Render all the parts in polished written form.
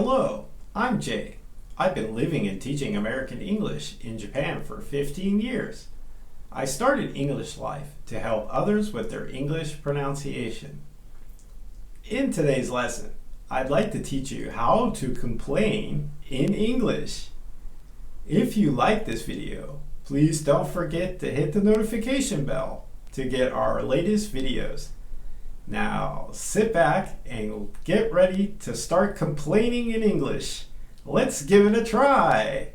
Hello, I'm Jay. I've been living and teaching American English in Japan for 15 years. I started English Life to help others with their English pronunciation. In today's lesson, I'd like to teach you how to complain in English. If you like this video, please don't forget to hit the notification bell to get our latest videos. Now sit back and get ready to start complaining in English. Let's give it a try.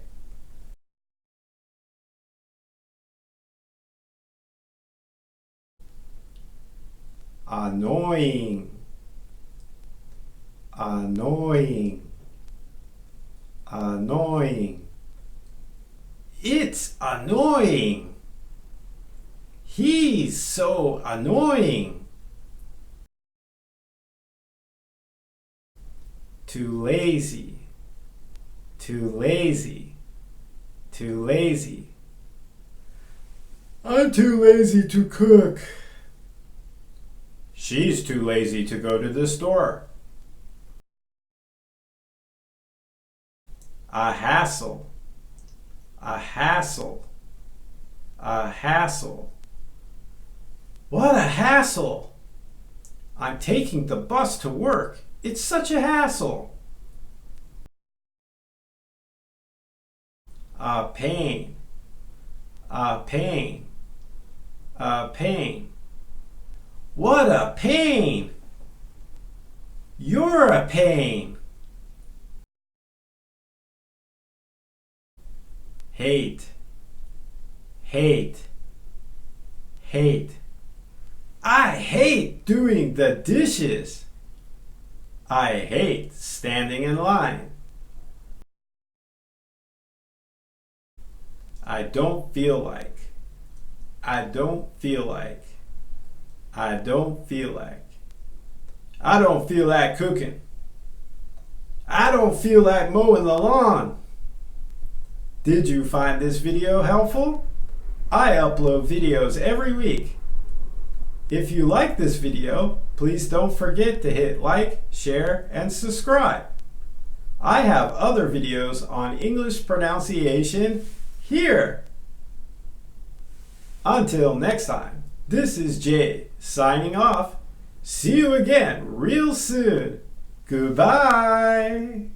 Annoying, annoying, annoying. It's annoying. He's so annoying. Too lazy, too lazy, too lazy. I'm too lazy to cook. She's too lazy to go to the store. A hassle, a hassle, a hassle. What a hassle! I'm taking the bus to work. It's such a hassle. A pain, a pain, a pain. What a pain! You're a pain. Hate, hate, hate. I hate doing the dishes. I hate standing in line. I don't feel like. I don't feel like. I don't feel like. I don't feel like cooking. I don't feel like mowing the lawn. Did you find this video helpful? I upload videos every week. If you like this video, please don't forget to hit like, share, and subscribe. I have other videos on English pronunciation here. Until next time, this is Jay signing off. See you again real soon. Goodbye.